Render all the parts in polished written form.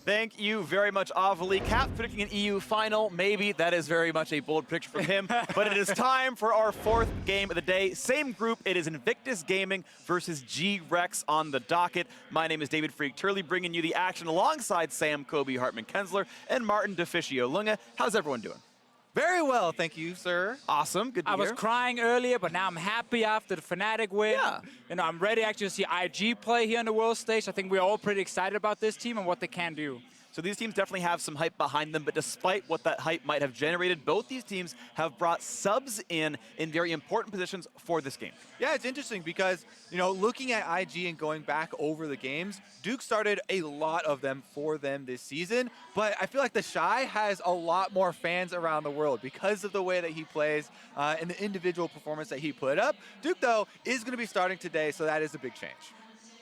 Thank you very much, Avali. Cap predicting an EU final. Maybe that is very much a bold prediction from him. But it is time for our fourth game of the day. Same group. It is Invictus Gaming versus GRX on the docket. My name is David Freak Turley, bringing you the action alongside Sam, Kobe, Hartman, Kensler, and Martin DeFicio Lunga. How's everyone doing? Very well, thank you, sir. Awesome, good to hear. I was crying earlier, but now I'm happy after the Fnatic win. Yeah. You know, I'm ready actually to see IG play here on the world stage. I think we're all pretty excited about this team and what they can do. So these teams definitely have some hype behind them, but despite what that hype might have generated, both these teams have brought subs in very important positions for this game. Yeah, it's interesting because, you know, looking at IG and going back over the games, Duke started a lot of them for them this season, but I feel like the Shy has a lot more fans around the world because of the way that he plays and the individual performance that he put up. Duke, though, is going to be starting today, so that is a big change.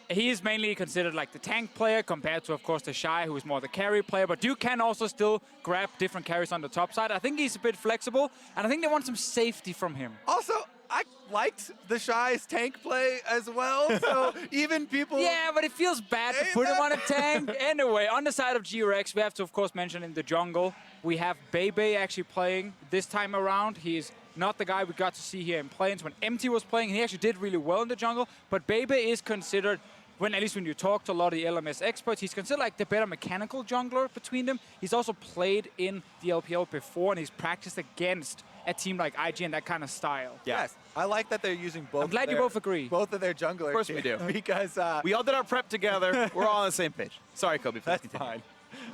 He is mainly considered like the tank player compared to, of course, the Shy, who is more the carry player. But Duke can also still grab different carries on the top side. I think he's a bit flexible, and I think they want some safety from him. Also, I liked the Shy's tank play as well, so even people... Yeah, but it feels bad to put him on a tank. Anyway, on the side of GRX, we have to, of course, mention in the jungle, we have baybay actually playing this time around. He is not the guy we got to see here in Plains when Empty was playing. He actually did really well in the jungle, but baybay is considered, at least when you talk to a lot of the LMS experts, he's considered like the better mechanical jungler between them. He's also played in the LPL before, and he's practiced against a team like IG and that kind of style. Yes, I like that they're using both. I'm glad you both agree. Both of their junglers. Of course we do. Because we all did our prep together. We're all on the same page. Sorry, Kobe. Please that's continue.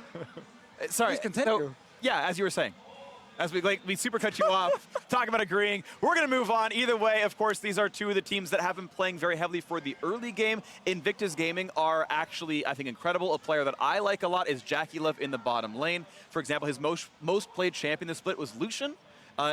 fine. Sorry. Please continue. So, yeah, as you were saying. As we super cut you off, talking about agreeing. We're going to move on. Either way, of course, these are two of the teams that have been playing very heavily for the early game. Invictus Gaming are actually, I think, incredible. A player that I like a lot is JackeyLove in the bottom lane. For example, his most played champion this split was Lucian.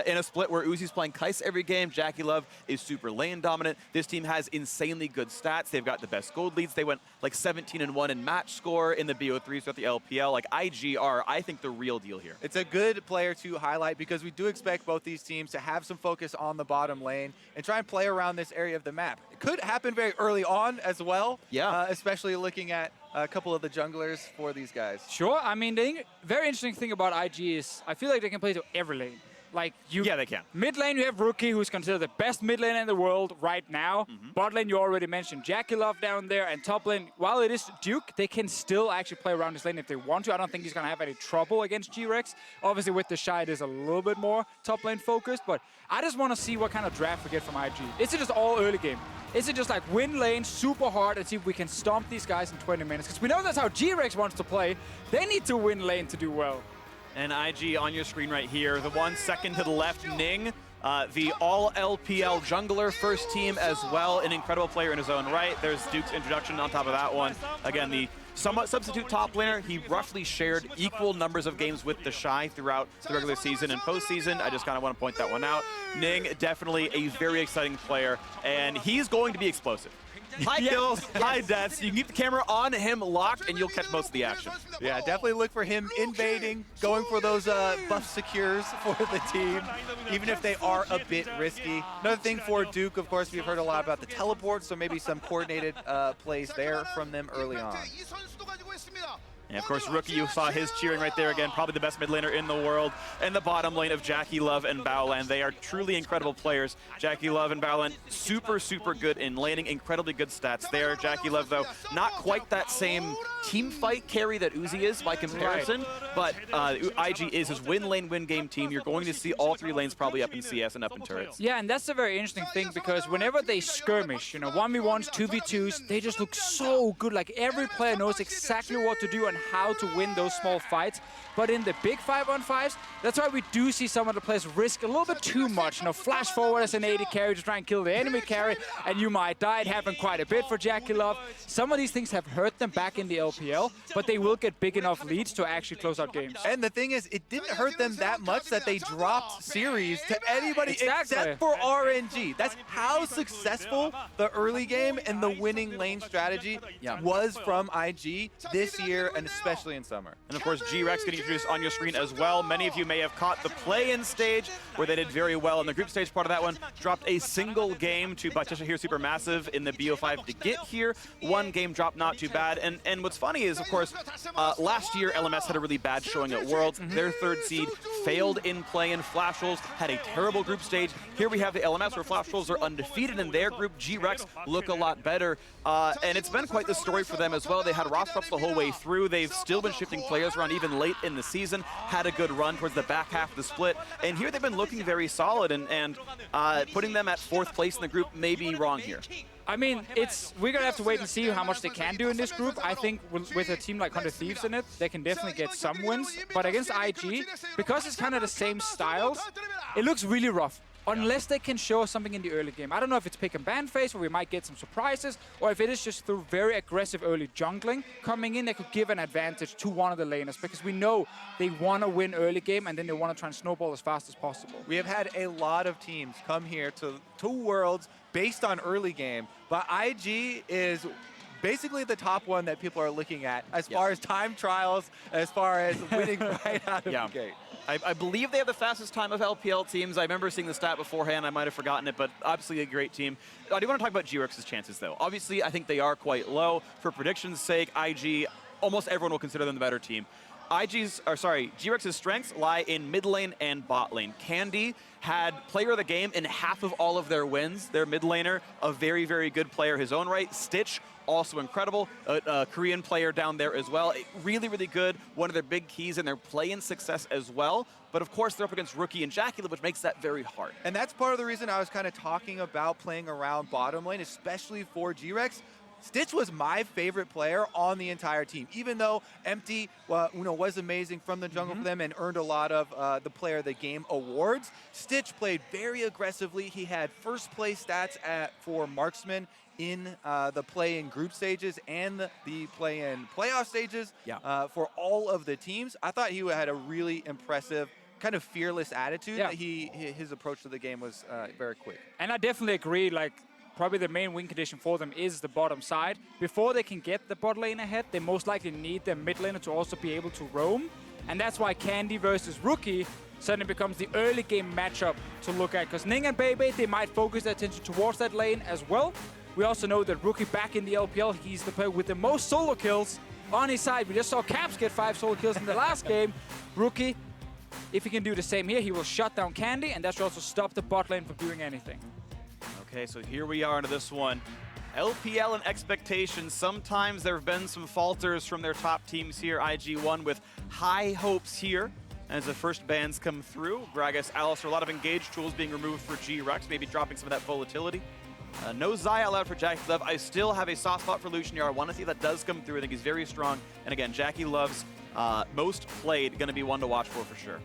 In a split where Uzi's playing Kais every game, JackeyLove is super lane dominant. This team has insanely good stats. They've got the best gold leads. They went like 17-1 in match score in the BO3s at the LPL. Like IG are, I think, the real deal here. It's a good player to highlight because we do expect both these teams to have some focus on the bottom lane and try and play around this area of the map. It could happen very early on as well, especially looking at a couple of the junglers for these guys. Sure. I mean, the very interesting thing about IG is I feel like they can play to every lane. Like yeah, they can. Mid lane, you have Rookie, who's considered the best mid lane in the world right now. Bot lane, you already mentioned JackeyLove down there. And top lane, while it is Duke, they can still actually play around this lane if they want to. I don't think he's going to have any trouble against GRX. Obviously, with the Shy, it is a little bit more top lane focused. But I just want to see what kind of draft we get from IG. Is it just all early game? Is it just like win lane super hard and see if we can stomp these guys in 20 minutes? Because we know that's how GRX wants to play. They need to win lane to do well. And IG on your screen right here, the 1 second to the left, Ning, the all-LPL jungler, first team as well, an incredible player in his own right. There's Duke's introduction on top of that one. Again, the somewhat substitute top laner. He roughly shared equal numbers of games with the Shy throughout the regular season and postseason. I just kind of want to point that one out. Ning, definitely a very exciting player, and he's going to be explosive. High kills, high deaths. You can keep the camera on him locked, and you'll catch most of the action. Yeah, definitely look for him invading, going for those buff secures for the team, even if they are a bit risky. Another thing for Duke, of course, we've heard a lot about the teleport, so maybe some coordinated plays there from them early on. And of course, Rookie, you saw his cheering right there again, probably the best mid laner in the world. And the bottom lane of JackeyLove and Baolan. They are truly incredible players. JackeyLove and Baolan, super, super good in laning, incredibly good stats there. JackeyLove, though, not quite that same team fight carry that Uzi is by comparison, but IG is his win lane, win game team. You're going to see all 3 lanes probably up in CS and up in turrets. Yeah, and that's a very interesting thing because whenever they skirmish, you know, 1v1s, 2v2s, they just look so good. Like every player knows exactly what to do and how to win those small fights. But in the big 5-on-5s, that's why we do see some of the players risk a little bit too much. You know, flash forward as an AD carry to try and kill the enemy carry, and you might die. It happened quite a bit for JackeyLove. Some of these things have hurt them back in the LPL, but they will get big enough leads to actually close out games. And the thing is, it didn't hurt them that much that they dropped series to anybody except for RNG. That's how successful the early game and the winning lane strategy was from IG this year, and especially in summer. And of course, GRX getting introduced on your screen as well. Many of you may have caught the play-in stage where they did very well in the group stage part of that one. Dropped a single game to Batisha here, Supermassive in the BO5 to get here. One game drop, not too bad. And what's funny is, of course, last year LMS had a really bad showing at Worlds. Their third seed failed in play-in. Flash Wolves had a terrible group stage. Here we have the LMS where Flash Wolves are undefeated in their group. GRX look a lot better. And it's been quite the story for them as well. They had roster ups the whole way through. They've still been shifting players around even late in the season. Had a good run towards the back half of the split. And here they've been looking very solid, and putting them at 4th place in the group may be wrong here. I mean, we're going to have to wait and see how much they can do in this group. I think with a team like 100 Thieves in it, they can definitely get some wins. But against IG, because it's kind of the same styles, it looks really rough. Unless they can show us something in the early game. I don't know if it's pick and ban phase where we might get some surprises, or if it is just through very aggressive early jungling coming in, they could give an advantage to one of the laners, because we know they want to win early game and then they want to try and snowball as fast as possible. We have had a lot of teams come here to Worlds based on early game, but IG is basically the top one that people are looking at as far as time trials, as far as winning right out of the gate. I believe they have the fastest time of LPL teams. I remember seeing the stat beforehand. I might have forgotten it, but obviously a great team. I do want to talk about GRX's chances, though. Obviously, I think they are quite low. For prediction's sake, IG, almost everyone will consider them the better team. GRX's strengths lie in mid lane and bot lane. Candy had player of the game in half of all of their wins. Their mid laner, a very, very good player his own right. Stitch, also incredible. A Korean player down there as well. Really, really good. One of their big keys in their play-in success as well. But of course, they're up against Rookie and JackeyLove, which makes that very hard. And that's part of the reason I was kind of talking about playing around bottom lane, especially for GRX. Stitch was my favorite player on the entire team, even though Empty was amazing from the jungle for them and earned a lot of the Player of the Game awards. Stitch played very aggressively. He had first place stats for marksman in the play-in group stages and the play-in playoff stages for all of the teams. I thought he had a really impressive, kind of fearless attitude. That his approach to the game was very quick. And I definitely agree, like, probably the main win condition for them is the bottom side. Before they can get the bot lane ahead, they most likely need their mid laner to also be able to roam. And that's why Candy versus Rookie suddenly becomes the early game matchup to look at. Because Ning and baybay, they might focus their attention towards that lane as well. We also know that Rookie back in the LPL, he's the player with the most solo kills on his side. We just saw Caps get 5 solo kills in the last game. Rookie, if he can do the same here, he will shut down Candy, and that should also stop the bot lane from doing anything. Okay, so here we are into this one. LPL and expectations. Sometimes there have been some falters from their top teams here. IG1 with high hopes here as the first bans come through. Gragas, Alistair, a lot of engaged tools being removed for GRX, maybe dropping some of that volatility. No Xayah allowed for JackeyLove. I still have a soft spot for Lucian here. I want to see if that does come through. I think he's very strong. And again, JackeyLove's most played, going to be one to watch for sure.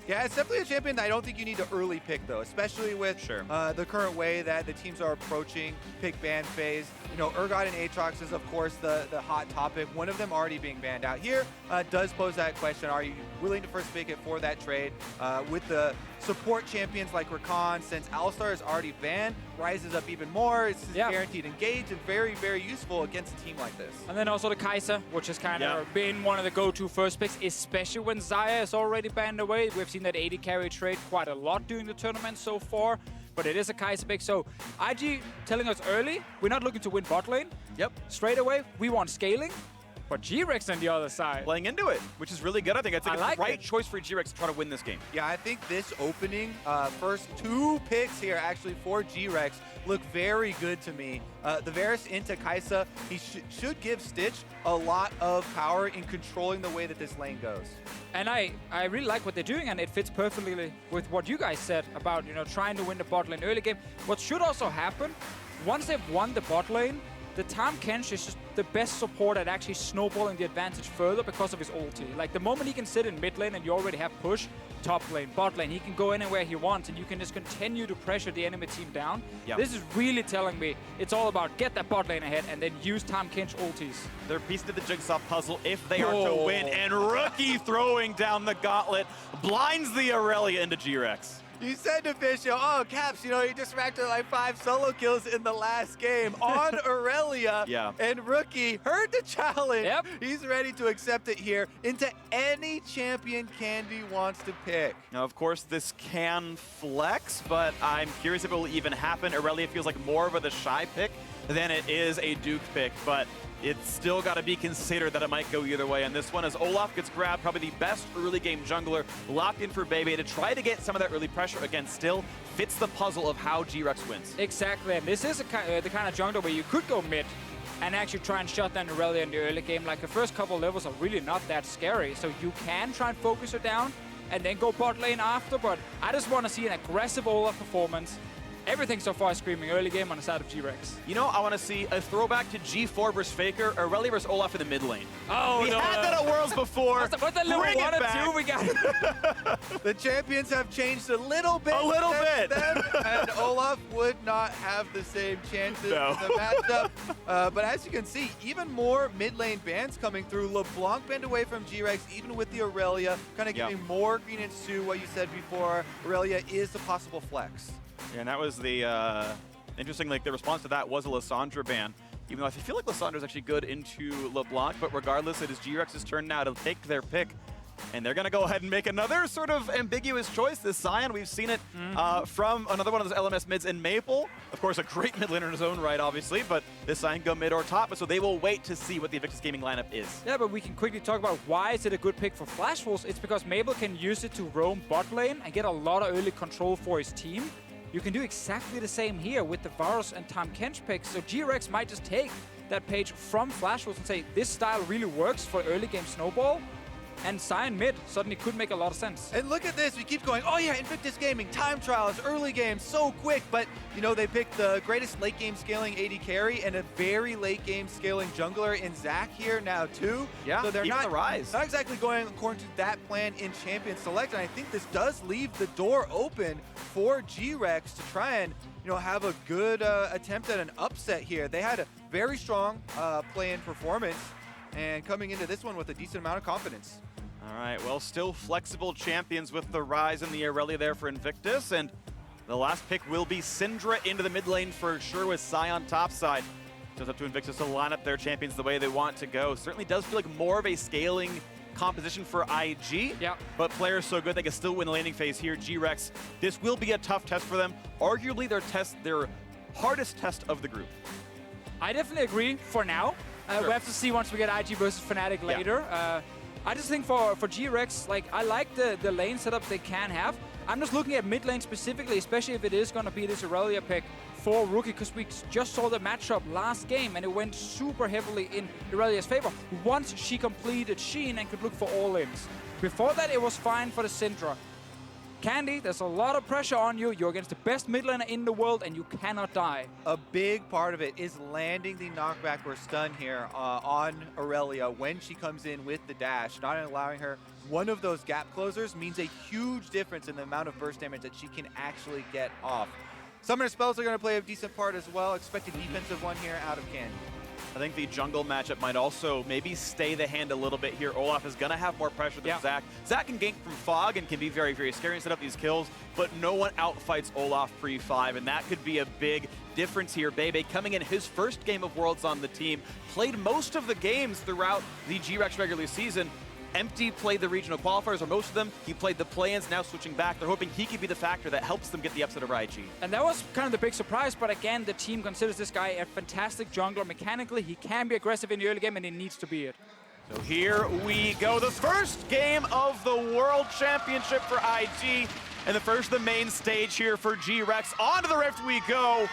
Yeah, it's definitely a champion that I don't think you need to early pick, though, especially with the current way that the teams are approaching pick ban phase. You know, Urgot and Aatrox is, of course, the hot topic. One of them already being banned out here does pose that question. Are you willing to first pick it for that trade? With the support champions like Rakan, since Alistar is already banned, Ryze is up even more. It's guaranteed engage and very, very useful against a team like this. And then also the Kai'Sa, which has kind of been one of the go-to first picks, especially when Xayah is already banned away. We've seen that 80 carry trade quite a lot during the tournament so far, but it is a Kai'Sa pick. So IG telling us early, we're not looking to win bot lane. Straight away, we want scaling. But GRX on the other side. Playing into it, which is really good. I think it's the right choice for GRX to try to win this game. Yeah, I think this opening, first 2 picks here actually for GRX look very good to me. The Varus into Kai'Sa, he should give Stitch a lot of power in controlling the way that this lane goes. And I really like what they're doing, and it fits perfectly with what you guys said about, you know, trying to win the bot lane early game. What should also happen, once they've won the bot lane, the Tahm Kench is just the best support at actually snowballing the advantage further because of his ulti. Like, the moment he can sit in mid lane and you already have push, top lane, bot lane, he can go anywhere he wants and you can just continue to pressure the enemy team down. This is really telling me it's all about get that bot lane ahead and then use Tahm Kench ultis. They're pieced to the jigsaw puzzle if they are to win, and Rookie throwing down the gauntlet blinds the Irelia into GRX. You said to Official, oh, Caps, you know, he just racked up like 5 solo kills in the last game on Irelia. Yeah. And Rookie heard the challenge. Yep. He's ready to accept it here into any champion Candy wants to pick. Now, of course, this can flex, but I'm curious if it will even happen. Irelia feels like more of the shy pick than it is a Duke pick, but it's still got to be considered that it might go either way. And this one, as Olaf gets grabbed, probably the best early game jungler, locked in for baybay to try to get some of that early pressure. Again, still fits the puzzle of how GRX wins. Exactly, and this is the kind of jungler where you could go mid and actually try and shut down Irelia in the early game. Like, the first couple levels are really not that scary, so you can try and focus her down and then go bot lane after, but I just want to see an aggressive Olaf performance. Everything so far is screaming early game on the side of GRX. You know, I want to see a throwback to G4 versus FLICKR, Irelia versus Olaf in the mid lane. Oh, we no. had that at Worlds before. What's that little Bring 1 it or 2 back. we got? The champions have changed a little bit. A little since bit. then, and Olaf would not have the same chances No. in the matchup. But as you can see, even more mid lane bans coming through. LeBlanc banned away from GRX, even with the Irelia, kind of giving more credence to what you said before. Irelia is the possible flex. Yeah, and that was the interesting, like, the response to that was a Lissandra ban. Even though I feel like Lissandra's actually good into LeBlanc, but regardless, it is GRX's turn now to take their pick. And they're going to go ahead and make another sort of ambiguous choice. This Sion, we've seen it from another one of those LMS mids in Maple. Of course, a great mid laner in his own right, obviously, but this Sion go mid or top, so they will wait to see what the Invictus Gaming lineup is. Yeah, but we can quickly talk about why is it a good pick for Flash Wolves. It's because Maple can use it to roam bot lane and get a lot of early control for his team. You can do exactly the same here with the Varus and Tahm Kench picks, so GRX might just take that page from Flash Wolves and say, this style really works for early game snowball, and Sion mid suddenly could make a lot of sense. And look at this, we keep going, oh yeah, Invictus Gaming, time trials, early game, so quick, but you know, they picked the greatest late game scaling AD carry and a very late game scaling jungler in Zach here now too. Yeah, so they're even not, the Ryze. not exactly going according to that plan in Champion Select, and I think this does leave the door open for GRX to try and, you know, have a good attempt at an upset here. They had a very strong play-in performance, and coming into this one with a decent amount of confidence. All right, well, still flexible champions with the Ryze and the Irelia there for Invictus, and the last pick will be Syndra into the mid lane for sure with Sion topside. So it's up to Invictus to line up their champions the way they want to go. Certainly does feel like more of a scaling composition for IG, but players so good they can still win the laning phase here. GRX, this will be a tough test for them. Arguably their hardest test of the group. I definitely agree for now. Sure. We have to see once we get IG versus Fnatic later. I just think for GRX, like, I like the lane setups they can have. I'm just looking at mid lane specifically, especially if it is going to be this Irelia pick for Rookie, because we just saw the matchup last game and it went super heavily in Irelia's favor once she completed Sheen and could look for all-ins. Before that, it was fine for the Syndra. Candy, there's a lot of pressure on you. You're against the best mid laner in the world and you cannot die. A big part of it is landing the knockback or stun here on Irelia when she comes in with the dash. Not allowing her one of those gap closers means a huge difference in the amount of burst damage that she can actually get off. Summoner spells are going to play a decent part as well. Expect a defensive one here out of Candy. I think the jungle matchup might also maybe stay the hand a little bit here. Olaf is going to have more pressure than Zach. Zach can gank from Fog and can be very, very scary and set up these kills, but no one outfights Olaf pre-5, and that could be a big difference here. baybay coming in his first game of Worlds on the team, played most of the games throughout the GRX regular season. Empty played the regional qualifiers, or most of them. He played the play-ins, now switching back. They're hoping he could be the factor that helps them get the upset of IG. And that was kind of the big surprise, but again, the team considers this guy a fantastic jungler. Mechanically, he can be aggressive in the early game, and he needs to be it. So here we go. The first game of the World Championship for IG, and the first of the main stage here for GRX. Onto the Rift we go.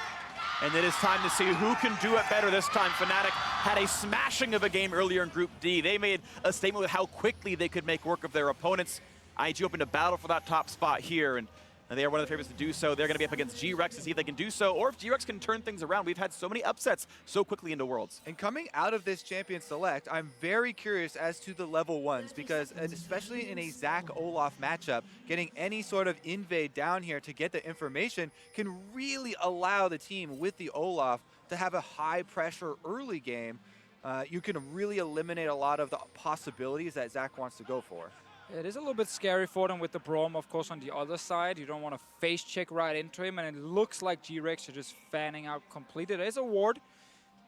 And it is time to see who can do it better this time. Fnatic had a smashing of a game earlier in Group D. They made a statement with how quickly they could make work of their opponents. IG opened a battle for that top spot here, and they are one of the favorites to do so. They're going to be up against GRX to see if they can do so, or if GRX can turn things around. We've had so many upsets so quickly into Worlds. And coming out of this Champion Select, I'm very curious as to the level ones, because especially in a Zach-Olaf matchup, getting any sort of invade down here to get the information can really allow the team with the Olaf to have a high pressure early game. You can really eliminate a lot of the possibilities that Zach wants to go for. It is a little bit scary for them with the Braum, of course, on the other side. You don't want to face check right into him, and it looks like GRX are just fanning out completely. There's a ward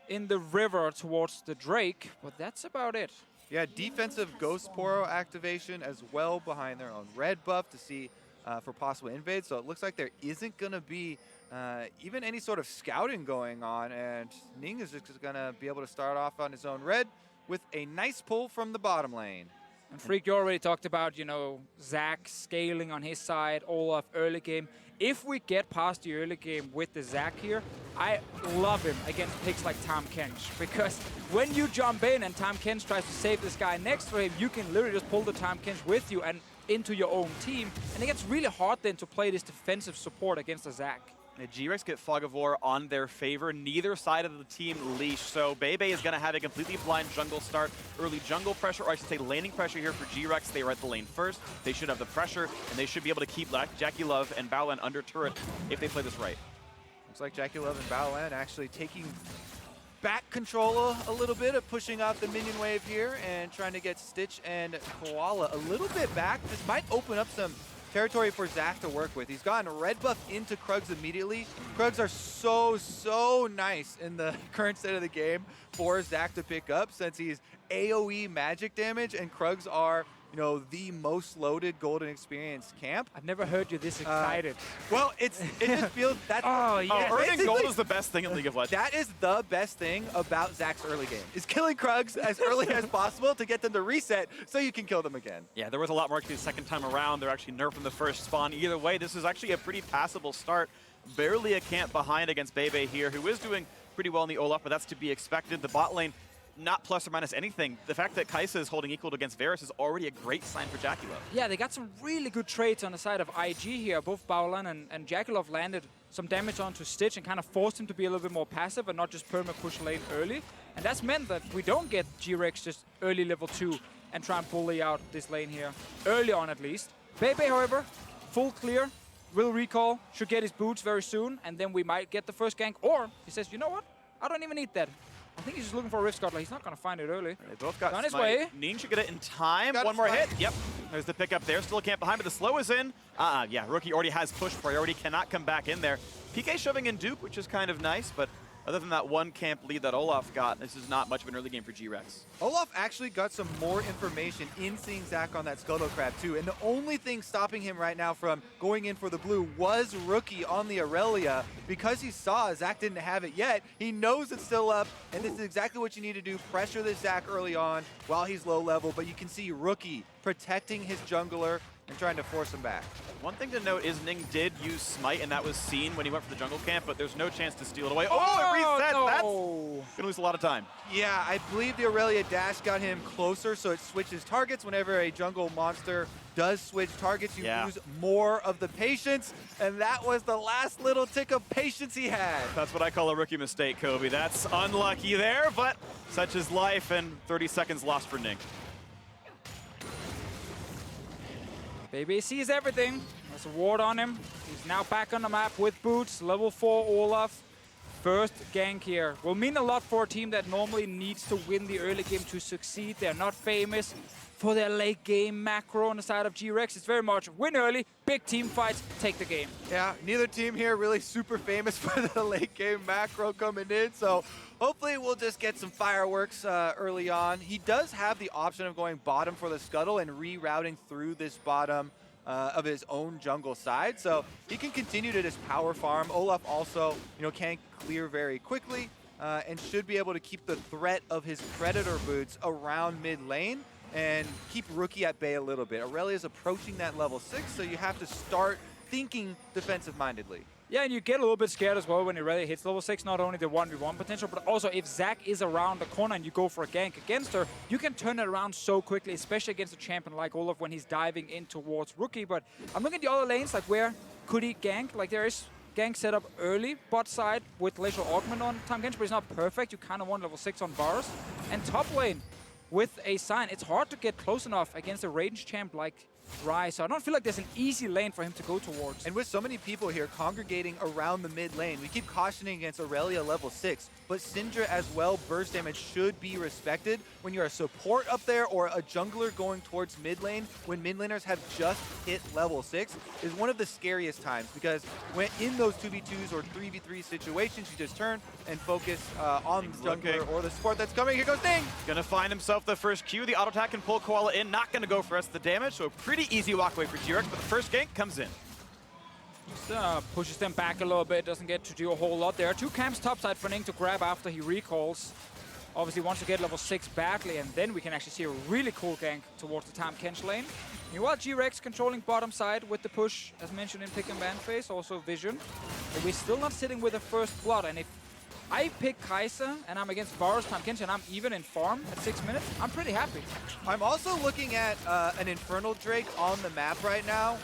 in the river towards the Drake, but that's about it. Yeah, defensive Ghost Poro activation as well behind their own red buff to see for possible invade. So it looks like there isn't going to be even any sort of scouting going on, and Ning is just going to be able to start off on his own red with a nice pull from the bottom lane. And Freak, you already talked about, you know, Zach scaling on his side, Olaf early game. If we get past the early game with the Zach here, I love him against picks like Tahm Kench, because when you jump in and Tahm Kench tries to save this guy next to him, you can literally just pull the Tahm Kench with you and into your own team, and it gets really hard then to play this defensive support against a Zach. The GRX get Fog of War on their favor. Neither side of the team leash. So baybay is going to have a completely blind jungle start. Early jungle pressure, or I should say laning pressure here for GRX. They are at the lane first. They should have the pressure, and they should be able to keep JackeyLove and Baolan under turret if they play this right. Looks like JackeyLove and Baolan actually taking back control a little bit of pushing out the minion wave here and trying to get Stitch and Koala a little bit back. This might open up some territory for Zach to work with. He's gotten red buff into Krugs immediately. Krugs are so nice in the current state of the game for Zach to pick up, since he's AoE magic damage, and Krugs are, you know, the most loaded golden experience camp. I've never heard you this excited. Well, it just feels that. Oh, yeah. Earning gold is the best thing in League of Legends. That is the best thing about Zach's early game, is killing Krugs as early as possible to get them to reset so you can kill them again. Yeah, there was a lot more the second time around. They're actually nerfing the first spawn. Either way, this is actually a pretty passable start. Barely a camp behind against baybay here, who is doing pretty well in the Olaf, but that's to be expected. The bot lane, not plus or minus anything. The fact that Kai'Sa is holding equal against Varus is already a great sign for JackeyLove. Yeah, they got some really good trades on the side of IG here. Both Baolan and JackeyLove landed some damage onto Stitch and kind of forced him to be a little bit more passive and not just perma-push lane early. And that's meant that we don't get GRX just early level 2 and try and bully out this lane here, early on at least. baybay, however, full clear, will recall, should get his boots very soon, and then we might get the first gank. Or he says, you know what? I don't even need that. I think he's just looking for a Rift Scuttler. He's not going to find it early. They both got on his smite. way. Ning should get it in time. Got One more smite. hit. Yep. There's the pickup there. Still a camp behind, but the slow is in. Yeah, Rookie already has push priority. Cannot come back in there. PK shoving in Duke, which is kind of nice, but other than that one camp lead that Olaf got, this is not much of an early game for GRX. Olaf actually got some more information in seeing Zach on that Scuttle Crab too, and the only thing stopping him right now from going in for the blue was Rookie on the Irelia. Because he saw Zach didn't have it yet, he knows it's still up, and this is exactly what you need to do. Pressure this Zach early on while he's low level, but you can see Rookie protecting his jungler and trying to force him back. One thing to note is Ning did use Smite, and that was seen when he went for the jungle camp, but there's no chance to steal it away. Oh, it resets! No. That's going to lose a lot of time. Yeah, I believe the Irelia dash got him closer, so it switches targets. Whenever a jungle monster does switch targets, you lose more of the patience, and that was the last little tick of patience he had. That's what I call a rookie mistake, Kobe. That's unlucky there, but such is life, and 30 seconds lost for Ning. baybay sees everything. There's a ward on him. He's now back on the map with boots. Level 4 Olaf. First gank here. Will mean a lot for a team that normally needs to win the early game to succeed. They're not famous for their late game macro on the side of GRX. It's very much win early, big team fights, take the game. Yeah, neither team here really super famous for the late game macro coming in, so hopefully we'll just get some fireworks early on. He does have the option of going bottom for the scuttle and rerouting through this bottom of his own jungle side, so he can continue to just power farm. Olaf also, you know, can clear very quickly and should be able to keep the threat of his Predator boots around mid lane and keep Rookie at bay a little bit. Irelia is approaching that level 6, so you have to start thinking defensive-mindedly. Yeah, and you get a little bit scared as well when Irelia hits level 6, not only the 1v1 potential, but also if Zach is around the corner and you go for a gank against her, you can turn it around so quickly, especially against a champion like Olaf when he's diving in towards Rookie. But I'm looking at the other lanes, like where could he gank? Like there is gank set up early, bot side with Glacial Augment on Tahm Kench, but it's not perfect. You kind of want level 6 on Varus. And top lane, with a Sion. It's hard to get close enough against a range champ like Ryze, so I don't feel like there's an easy lane for him to go towards. And with so many people here congregating around the mid lane, we keep cautioning against Irelia level 6, but Syndra as well, burst damage should be respected. When you're a support up there or a jungler going towards mid lane, when mid laners have just hit level 6, is one of the scariest times, because when in those 2v2s or 3v3 situations, you just turn and focus on the jungler or the support that's coming. Here goes Ning! Gonna find himself the first Q. The auto attack can pull Koala in. Not gonna go for us the damage, so a pretty easy walk away for GRX, but the first gank comes in. Just pushes them back a little bit, doesn't get to do a whole lot there. 2 camps topside for Ning to grab after he recalls. Obviously wants to get level 6 badly, and then we can actually see a really cool gank towards the Tahm Kench lane. Meanwhile, GRX controlling bottom side with the push, as mentioned in pick and ban phase, also vision. But we're still not sitting with the first blood, and if I pick Kai'Sa and I'm against Varus, Tahm Kench, and I'm even in farm at 6 minutes, I'm pretty happy. I'm also looking at an Infernal Drake on the map right now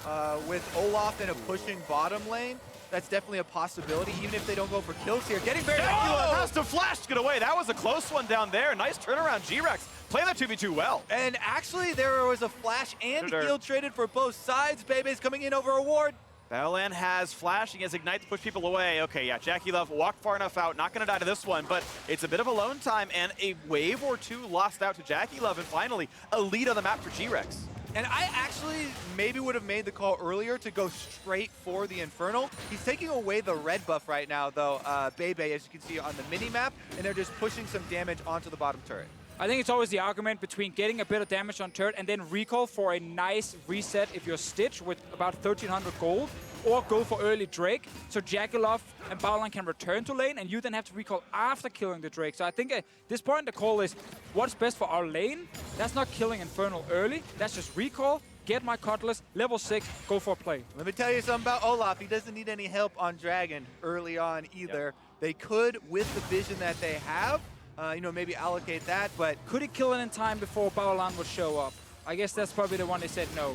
with Olaf in a pushing bottom lane. That's definitely a possibility, even if they don't go for kills here. Getting very Has to flash to get away. That was a close one down there. Nice turnaround, GRX. Playing that 2v2 well. And actually, there was a flash and heal traded for both sides. Baybay's coming in over a ward. Baolan has flash, he has ignite to push people away. Okay, yeah, JackeyLove walked far enough out, not gonna die to this one, but it's a bit of alone time and a wave or two lost out to JackeyLove, and finally a lead on the map for GRX. And I actually maybe would have made the call earlier to go straight for the Infernal. He's taking away the red buff right now, though, Baybay, as you can see on the mini-map, and they're just pushing some damage onto the bottom turret. I think it's always the argument between getting a bit of damage on turret and then recall for a nice reset if you're Stitch with about 1300 gold, or go for early Drake, so JackeyLove and Baolan can return to lane, and you then have to recall after killing the Drake. So I think at this point the call is, what's best for our lane? That's not killing Infernal early, that's just recall, get my Cutlass, level 6, go for a play. Let me tell you something about Olaf. He doesn't need any help on Dragon early on either. Yep. They could, with the vision that they have, you know, maybe allocate that, but... Could he kill it in time before Baolan would show up? I guess that's probably the one they said no.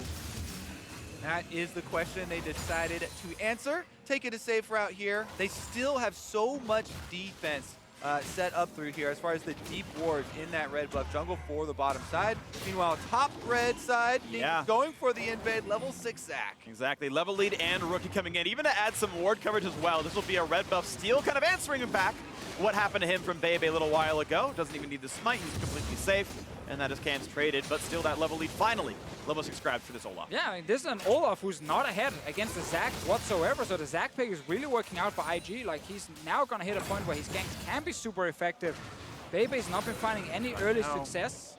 That is the question they decided to answer. Take it a safe route here. They still have so much defense set up through here as far as the deep wards in that red buff jungle for the bottom side. Meanwhile, top red side, going for the invade, level 6 Zac. Exactly, level lead and rookie coming in, even to add some ward coverage as well. This will be a red buff steal, kind of answering him back. What happened to him from Baybay a little while ago. Doesn't even need the smite, he's completely safe. And that is Cam's traded, but still that level lead finally. Level 6 grabbed for this Olaf. Yeah, I mean, this is an Olaf who's not ahead against the Zac whatsoever, so the Zac pick is really working out for IG. Like, he's now gonna hit a point where his ganks can be super effective. Baybay's not been finding any early success.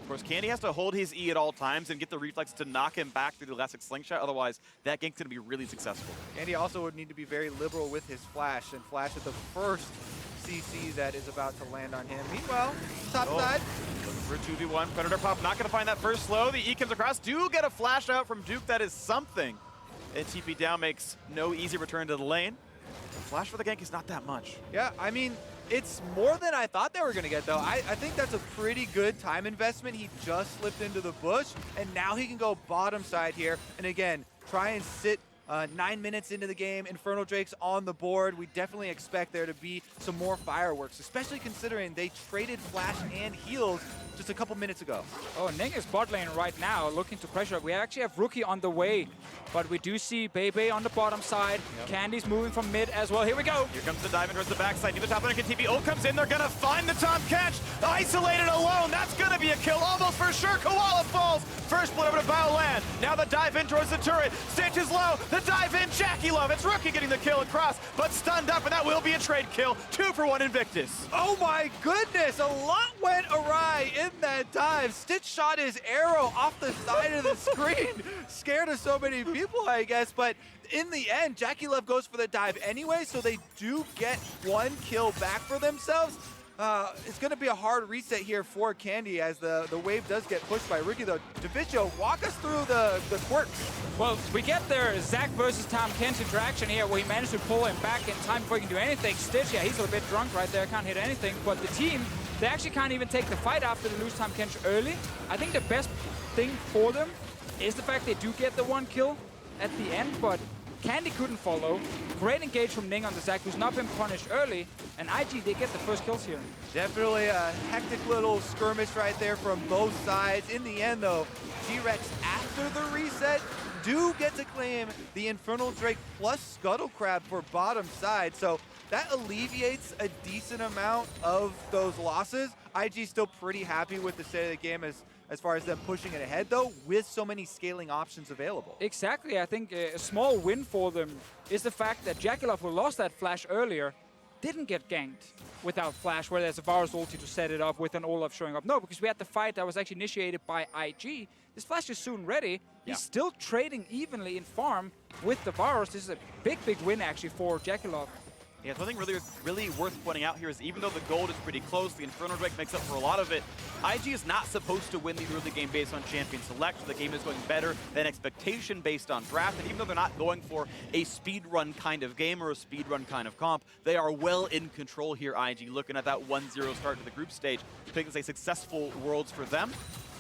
Of course, Candy has to hold his E at all times and get the reflex to knock him back through the elastic slingshot, otherwise that gank's gonna be really successful. Candy also would need to be very liberal with his flash, and flash at the first CC that is about to land on him. Meanwhile, top side. For 2v1, Predator Pop not gonna find that first slow. The E comes across. Do get a flash out from Duke, that is something. And TP down makes no easy return to the lane. The flash for the gank is not that much. Yeah, I mean, it's more than I thought they were gonna get though. I think that's a pretty good time investment. He just slipped into the bush, and now he can go bottom side here. And again, try and sit 9 minutes into the game, Infernal Drake's on the board. We definitely expect there to be some more fireworks, especially considering they traded flash and heals just a couple minutes ago. Oh, Ning is bot lane right now, looking to pressure. We actually have Rookie on the way, but we do see Baybay on the bottom side. Candy's moving from mid as well. Here we go. Here comes the dive in towards the backside. Neither top lane can TP. Ult comes in. They're going to find the Tahm Kench. Isolated alone. That's going to be a kill. Almost for sure. Koala falls. First blood over to Baolan. Now the dive in towards the turret. Stitch is low. The dive in. JackeyLove. It's Rookie getting the kill across, but stunned up, and that will be a trade kill. 2 for 1 Invictus. Oh my goodness. A lot went awry in that dive. Stitch shot his arrow off the side of the screen. Scared of so many people, I guess, but in the end, JackeyLove goes for the dive anyway, so they do get 1 kill back for themselves. It's going to be a hard reset here for Candy as the wave does get pushed by Rookie, though. Divicio, walk us through the quirks. Well, we get their Zac versus Tahm Kench interaction here where he managed to pull him back in time before he can do anything. Stitch, yeah, he's a bit drunk right there, can't hit anything, but the team, they actually can't even take the fight after they lose Tahm Kench early. I think the best thing for them is the fact they do get the 1 kill at the end, but Candy couldn't follow. Great engage from Ning on the Zac, who's not been punished early. And IG, they get the first kills here. Definitely a hectic little skirmish right there from both sides. In the end, though, GRX, after the reset, do get to claim the Infernal Drake plus Scuttle Crab for bottom side. So that alleviates a decent amount of those losses. IG still pretty happy with the state of the game as far as them pushing it ahead, though, with so many scaling options available. Exactly. I think a small win for them is the fact that JackeyLove, who lost that flash earlier, didn't get ganked without flash, where there's a Varus ulti to set it up with an Olaf showing up. No, because we had the fight that was actually initiated by IG. This flash is soon ready. He's still trading evenly in farm with the Varus. This is a big, big win, actually, for JackeyLove. Yeah, something really worth pointing out here is even though the gold is pretty close, the Infernal Drake makes up for a lot of it. IG is not supposed to win the early game based on champion select. The game is going better than expectation based on draft. And even though they're not going for a speedrun kind of game or a speedrun kind of comp, they are well in control here, IG, looking at that 1-0 start to the group stage. I think it's a successful Worlds for them.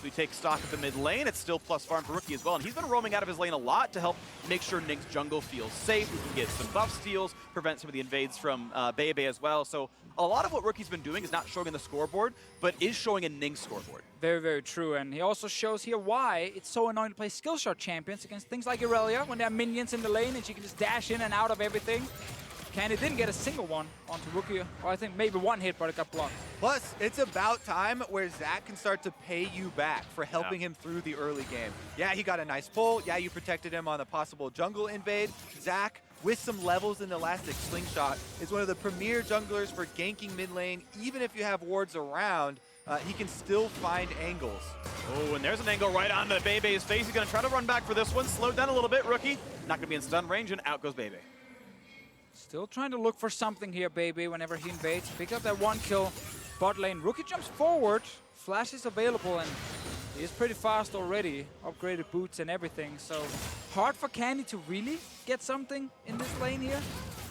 We take stock of the mid lane. It's still plus farm for Rookie as well, and he's been roaming out of his lane a lot to help make sure Ning's jungle feels safe. We can get some buff steals, prevent some of the invades from baybay as well. So a lot of what Rookie's been doing is not showing in the scoreboard, but is showing in Ning's scoreboard. Very, very true, and he also shows here why it's so annoying to play skill shot champions against things like Irelia, when there are minions in the lane and she can just dash in and out of everything. Candy didn't get a single one onto Rookie, or I think maybe one hit, but it got blocked. Plus, it's about time where Zac can start to pay you back for helping him through the early game. Yeah, he got a nice pull. Yeah, you protected him on a possible jungle invade. Zac, with some levels in the Elastic Slingshot, is one of the premier junglers for ganking mid lane. Even if you have wards around, he can still find angles. Oh, and there's an angle right on the Baybay's face. He's going to try to run back for this one. Slowed down a little bit, Rookie. Not going to be in stun range, and out goes Baybay. Still trying to look for something here, Baby, whenever he invades. Pick up that one kill. Bot lane. Rookie jumps forward. Flash is available, and he is pretty fast already. Upgraded boots and everything. So hard for Candy to really get something in this lane here.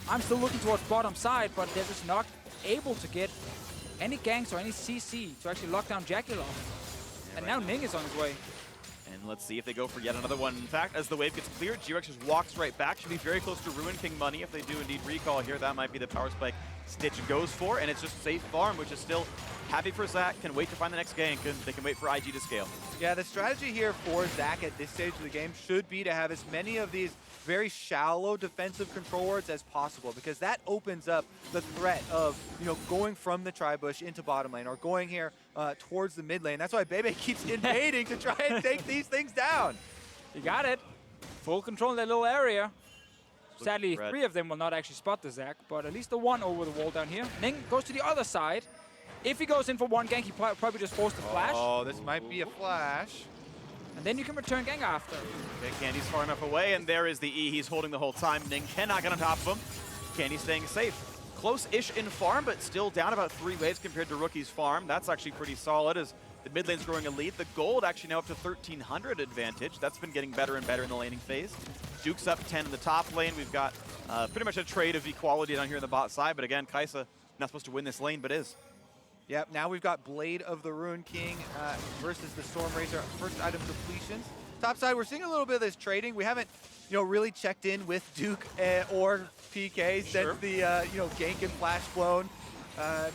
I'm still looking towards bottom side, but they're just not able to get any ganks or any CC to actually lock down JackeyLove. And now Ning is on his way. And let's see if they go for yet another one. In fact, as the wave gets cleared, GRX just walks right back. Should be very close to Ruin King money if they do indeed recall here. That might be the power spike Stitch goes for, and it's just safe farm, which is still happy for Zac. Can wait to find the next gank, and they can wait for IG to scale. Yeah, the strategy here for Zac at this stage of the game should be to have as many of these very shallow defensive control wards as possible, because that opens up the threat of, going from the tri-bush into bottom lane or going here towards the mid lane. That's why Baybay keeps invading to try and take these things down. You got it. Full control in that little area. Sadly, 3 of them will not actually spot the Zac, but at least the one over the wall down here. Ning goes to the other side. If he goes in for one gank, he probably just forced the flash. Oh, this might be a flash. And then you can return gank after. Okay, Candy's far enough away, and there is the E he's holding the whole time. Ning cannot get on top of him. Candy staying safe. Close-ish in farm, but still down about 3 waves compared to Rookie's farm. That's actually pretty solid as the mid lane's growing a lead. The gold actually now up to 1,300 advantage. That's been getting better and better in the laning phase. Duke's up 10 in the top lane. We've got pretty much a trade of equality down here in the bot side, but again, Kai'Sa not supposed to win this lane, but is. Yep, now we've got Blade of the Ruin King versus the Stormrazor. First item depletions. Top side, we're seeing a little bit of this trading. We haven't, really checked in with Duke or PK since the, gank and flash flown.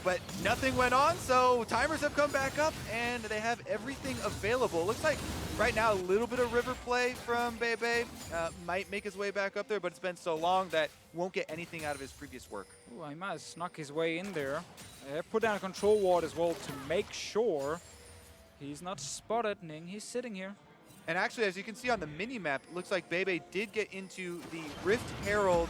But nothing went on, so timers have come back up, and they have everything available. Looks like right now a little bit of river play from Baybay might make his way back up there, but it's been so long that won't get anything out of his previous work. Ooh, he might have snuck his way in there. Put down a control ward as well to make sure he's not spotted. Ning, he's sitting here. And actually, as you can see on the mini-map, it looks like Baybay did get into the Rift Herald.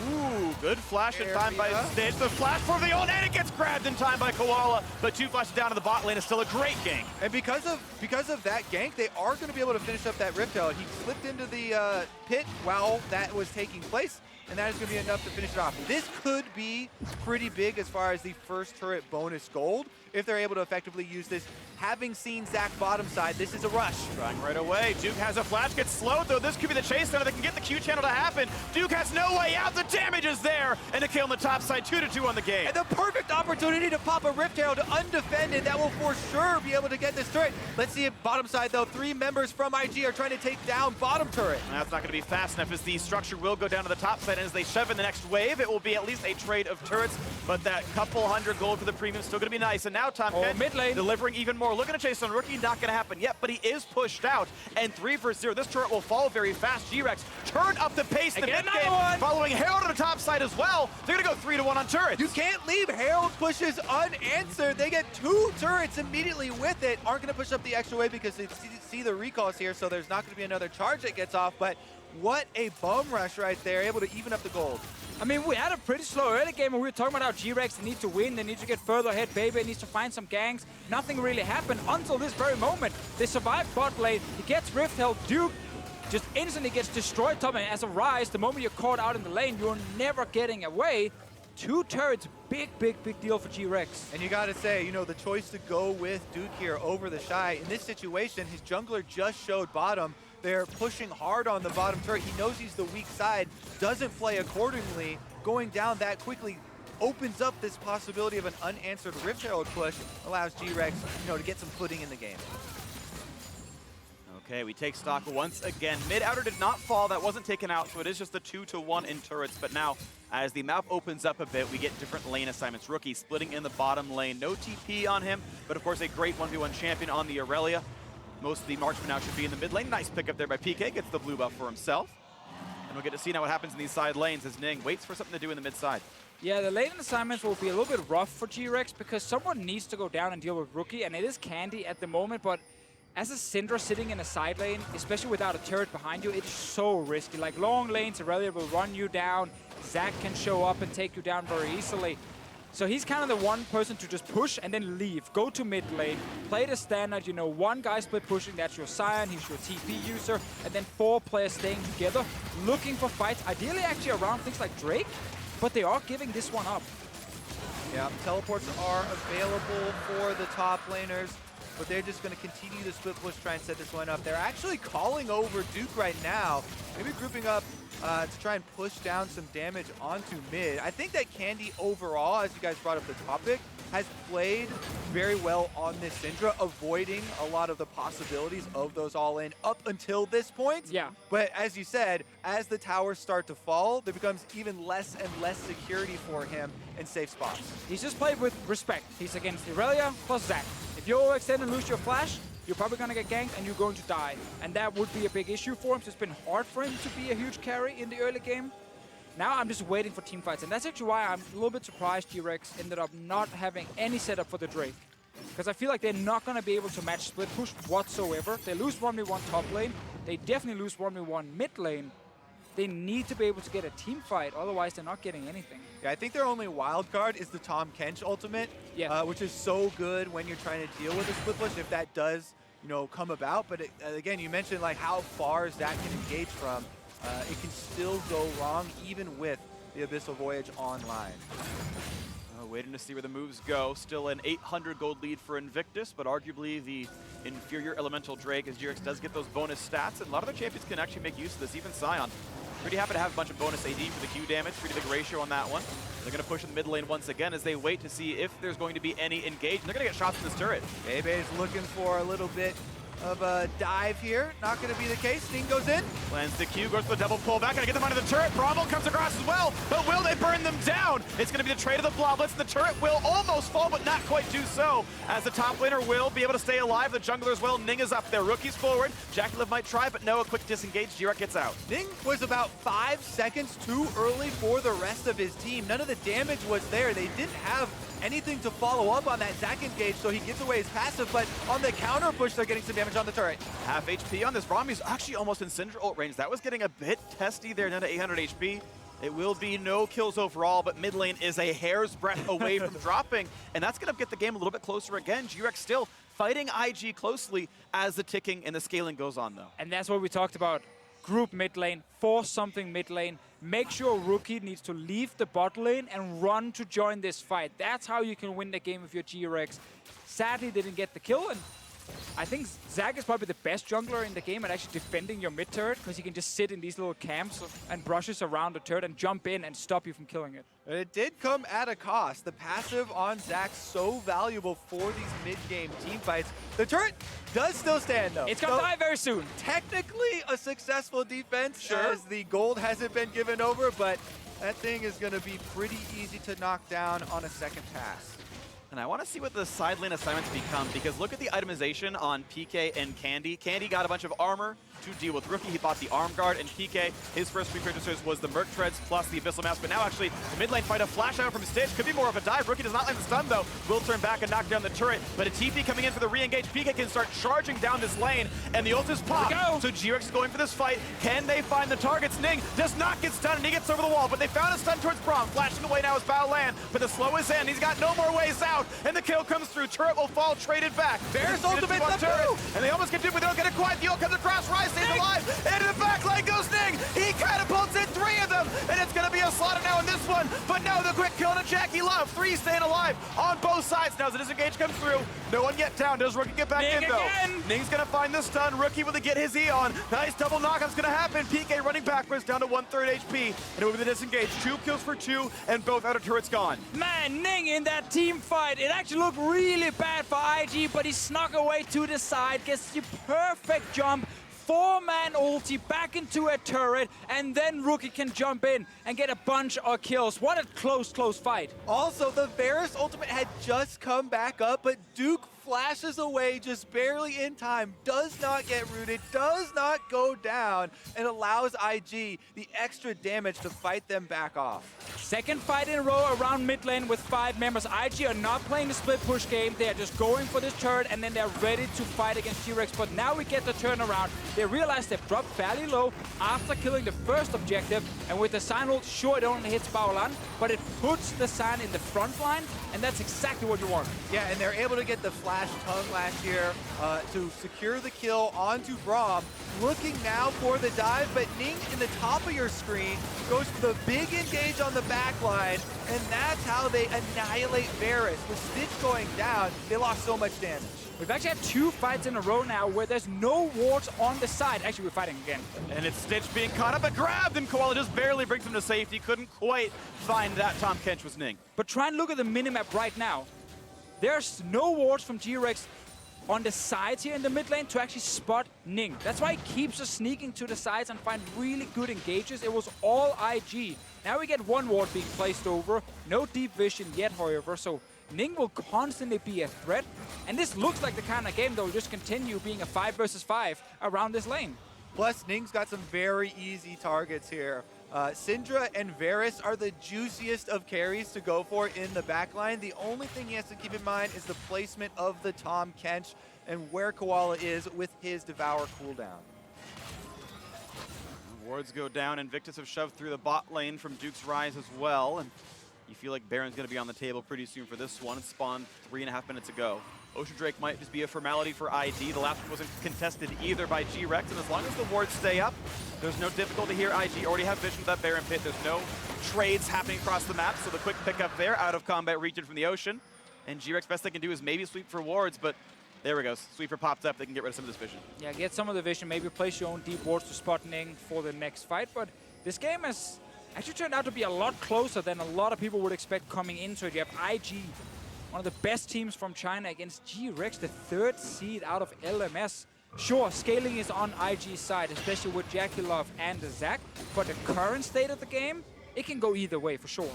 Ooh, good flash in time by Stitch. The flash for the ult, and it gets grabbed in time by Koala. But 2 flashes down to the bot lane is still a great gank. And because of that gank, they are going to be able to finish up that Rift Herald. He slipped into the pit while that was taking place, and that is going to be enough to finish it off. This could be pretty big as far as the first turret bonus gold, if they're able to effectively use this having seen Zach bottom side, this is a rush. Trying right away. Duke has a flash, gets slowed though. This could be the chase center that can get the Q channel to happen. Duke has no way out. The damage is there. And a kill on the top side, 2-2 on the game. And the perfect opportunity to pop a Rift Herald undefended. That will for sure be able to get this turret. Let's see if bottom side though, 3 members from IG are trying to take down bottom turret. That's not going to be fast enough as the structure will go down to the top side. And as they shove in the next wave, it will be at least a trade of turrets. But that couple hundred gold for the premium is still going to be nice. And now Tahm mid lane. delivering even more. Looking to chase on Rookie, not going to happen yet, but he is pushed out. And 3 for 0. This turret will fall very fast. GRX turn up the pace in the mid game, following Herald on the top side as well. They're going to go 3-1 on turrets. You can't leave Herald pushes unanswered. They get 2 turrets immediately with it. Aren't going to push up the extra wave because they see the recalls here, so there's not going to be another charge that gets off. But what a bum rush right there, able to even up the gold. I mean, we had a pretty slow early game, and we were talking about how GRX need to win, they need to get further ahead, baybay needs to find some ganks. Nothing really happened until this very moment. They survived bot lane, he gets Rift Held, Duke just instantly gets destroyed top, and as a Ryze, the moment you're caught out in the lane, you're never getting away. 2 turrets, big deal for GRX. And you gotta say, you know, the choice to go with Duke here over the Shy, in this situation, his jungler just showed bottom. They're pushing hard on the bottom turret. He knows he's the weak side, doesn't play accordingly. Going down that quickly opens up this possibility of an unanswered Rift Herald push, allows GRX, you know, to get some footing in the game. Okay, we take stock once again. Mid outer did not fall, that wasn't taken out, so it is just a 2-1 in turrets. But now, as the map opens up a bit, we get different lane assignments. Rookie splitting in the bottom lane, no TP on him, but of course a great 1v1 champion on the Irelia. Most of the marksmen now should be in the mid lane. Nice pickup there by PK, gets the blue buff for himself. And we'll get to see now what happens in these side lanes as Ning waits for something to do in the mid side. Yeah, the lane assignments will be a little bit rough for GRX because someone needs to go down and deal with Rookie, and it is Candy at the moment, but as a Syndra sitting in a side lane, especially without a turret behind you, it's so risky. Like long lanes, Irelia will run you down, Zach can show up and take you down very easily. So he's kind of the one person to just push and then leave. Go to mid lane, play the standard, you know, 1 guy split pushing, that's your Sion, he's your TP user, and then 4 players staying together, looking for fights, ideally actually around things like Drake, but they are giving this one up. Yeah, teleports are available for the top laners, but they're just going to continue to split push, try and set this one up. They're actually calling over Duke right now, maybe grouping up to try and push down some damage onto mid. I think that Candy overall, as you guys brought up the topic, has played very well on this Syndra, avoiding a lot of the possibilities of those all-in up until this point. Yeah. But as you said, as the towers start to fall, there becomes even less and less security for him in safe spots. He's just played with respect. He's against Irelia plus Zach. If you overextend and lose your flash, you're probably going to get ganked and you're going to die. And that would be a big issue for him. So it's been hard for him to be a huge carry in the early game. Now I'm just waiting for team fights. And that's actually why I'm a little bit surprised GRX ended up not having any setup for the Drake. Because I feel like they're not going to be able to match split push whatsoever. They lose 1v1 top lane. They definitely lose 1v1 mid lane. They need to be able to get a team fight, otherwise they're not getting anything. Yeah, I think their only wild card is the Tahm Kench ultimate, which is so good when you're trying to deal with a split push if that does, you know, come about. But again, you mentioned like how far Zach can engage from. It can still go wrong even with the Abyssal Voyage online. Waiting to see where the moves go. Still an 800 gold lead for Invictus, but arguably the inferior Elemental Drake, as GRX does get those bonus stats, and a lot of the champions can actually make use of this, even Sion. Pretty happy to have a bunch of bonus AD for the Q damage, pretty big ratio on that one. They're going to push in the mid lane once again as they wait to see if there's going to be any engagement. They're going to get shots in this turret. Baybay is looking for a little bit of a dive here. Not going to be the case. Ning goes in. Lands the Q, goes for the double pull back. Gonna get them onto the turret. Braum comes across as well, but will they burn them down? It's gonna be the trade of the Bloblets, and the turret will almost fall, but not quite do so, as the top laner will be able to stay alive. The jungler as well. Ning is up there. Rookie's forward. JackeyLove might try, but no, a quick disengage. GRX gets out. Ning was about 5 seconds too early for the rest of his team. None of the damage was there. They didn't have anything to follow up on that Zach engage, so he gives away his passive, but on the counter push, they're getting some damage on the turret. Half HP on this. Braum is actually almost in Syndra ult range. That was getting a bit testy there, down to 800 HP. It will be no kills overall, but mid lane is a hair's breadth away from dropping, and that's going to get the game a little bit closer again. GRX still fighting IG closely as the ticking and the scaling goes on, though. And that's what we talked about. Group mid lane, force something mid lane, make sure Rookie needs to leave the bot lane and run to join this fight. That's how you can win the game with your GRX. sadly didn't get the kill. And I think Zach is probably the best jungler in the game at actually defending your mid turret, because he can just sit in these little camps and brushes around the turret and jump in and stop you from killing it. It did come at a cost. The passive on Zach so valuable for these mid-game team fights. The turret does still stand though. It's gonna die very soon. Technically a successful defense, Sure. as the gold hasn't been given over, but that thing is gonna be pretty easy to knock down on a second pass. And I want to see what the side lane assignments become, because look at the itemization on PK and Candy. Candy got a bunch of armor to deal with Rookie. He bought the arm guard, and PK, his first three purchases was the Merc Treads plus the Abyssal Mask. But now actually, the mid lane fight, a flash out from Stitch. Could be more of a dive. Rookie does not land the stun though. Will turn back and knock down the turret. But a TP coming in for the re-engage. PK can start charging down this lane, and the ult is popped. So GRX is going for this fight. Can they find the targets? Ning does not get stunned, and he gets over the wall. But they found a stun towards Braum. Flashing away now is Baolan, but the slow is in. He's got no more ways out, and the kill comes through. Turret will fall, traded back. Varus ultimate the turret, move! and they almost get to it, but they don't get it quite. The ult comes across. Ryze stays alive. Into the back line goes Ning. He catapults in three of them, and it's going to be a slaughter now in this one. But no, the quick kill to JackeyLove. Three staying alive on both sides. Now as the disengage comes through, no one yet down. Does Rookie get back Ning in though? again. Ning's going to find the stun. Rookie will get his E on. Nice double knockup's going to happen. PK running backwards down to 1/3 HP, and it will be the disengage. 2 kills for 2, and both outer turrets gone. Man, Ning in that team fight, it actually looked really bad for IG, but he snuck away to the side, gets the perfect jump, 4-man ulti back into a turret, and then Rookie can jump in and get a bunch of kills. What a close fight. Also, the Varus ultimate had just come back up, but Duke flashes away just barely in time, does not get rooted, does not go down, and allows IG the extra damage to fight them back off. Second fight in a row around mid lane with 5 members. IG are not playing the split push game. They are just going for this turret, and then they're ready to fight against GRX. But now we get the turnaround. They realize they've dropped fairly low after killing the first objective, and with the Sion ult, sure, it only hits Baolan, but it puts the Sion in the front line, and that's exactly what you want. Yeah, and they're able to get the flash tongue last year to secure the kill onto Braum. Looking now for the dive, but Ning in the top of your screen goes for the big engage on the back line, and that's how they annihilate Varus. With Stitch going down, they lost so much damage. We've actually had 2 fights in a row now where there's no wards on the side. Actually, we're fighting again. And it's Stitch being caught up and grabbed, and Koala just barely brings him to safety. Couldn't quite find that Tahm Kench was Ning. But try and look at the minimap right now. There's no wards from GRX on the sides here in the mid lane to actually spot Ning. That's why he keeps us sneaking to the sides and find really good engages. It was all IG. Now we get 1 ward being placed over. No deep vision yet, however, so Ning will constantly be a threat. And this looks like the kind of game that will just continue being a 5 versus 5 around this lane. Plus, Ning's got some very easy targets here. Syndra and Varus are the juiciest of carries to go for in the backline. The only thing he has to keep in mind is the placement of the Tahm Kench and where Koala is with his Devour cooldown. Wards go down. Invictus have shoved through the bot lane from Duke's Ryze as well. And you feel like Baron's going to be on the table pretty soon for this one. It spawned 3.5 minutes ago. Ocean Drake might just be a formality for ID. The last one wasn't contested either by GRX, and as long as the wards stay up, there's no difficulty here. IG already have vision of that Baron pit. There's no trades happening across the map, so the quick pickup there, out of combat region from the Ocean. And GRX best they can do is maybe sweep for wards, but there we go. Sweeper pops up. They can get rid of some of this vision. Yeah, get some of the vision. Maybe place your own deep wards to spot Ning for the next fight. But this game has actually turned out to be a lot closer than a lot of people would expect coming into it. You have IG, one of the best teams from China, against GRX, the 3rd seed out of LMS. Sure, scaling is on IG's side, especially with JackeyLove and Zach, but the current state of the game, it can go either way for sure.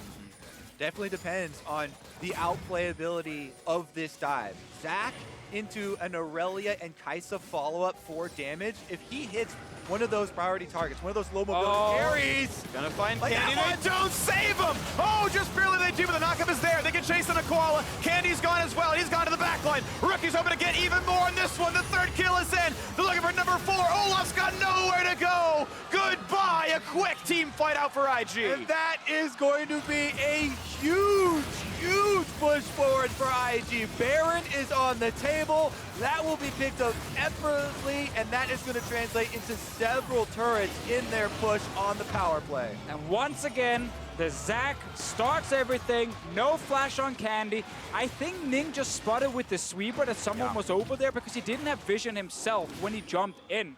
Definitely depends on the outplayability of this dive. Zach into an Irelia and Kai'Sa follow-up for damage. If he hits one of those priority targets, one of those low mobility carries. Gonna find Like Candy. that They don't save him! Oh, just barely they do, but the knockup is there. They can chase in a Koala. Candy's gone as well. He's gone to the back line. Rookie's hoping to get even more on this one. The 3rd kill is in. They're looking for number 4. Olaf's got nowhere to go. Goodbye. A quick team fight out for IG. And that is going to be a huge, huge push forward for IG. Baron is on the table. That will be picked up effortlessly, and that is going to translate into several turrets in their push on the power play. And once again, the Zac starts everything. No flash on Candy. I think Ning just spotted with the sweeper that someone was over there because he didn't have vision himself when he jumped in.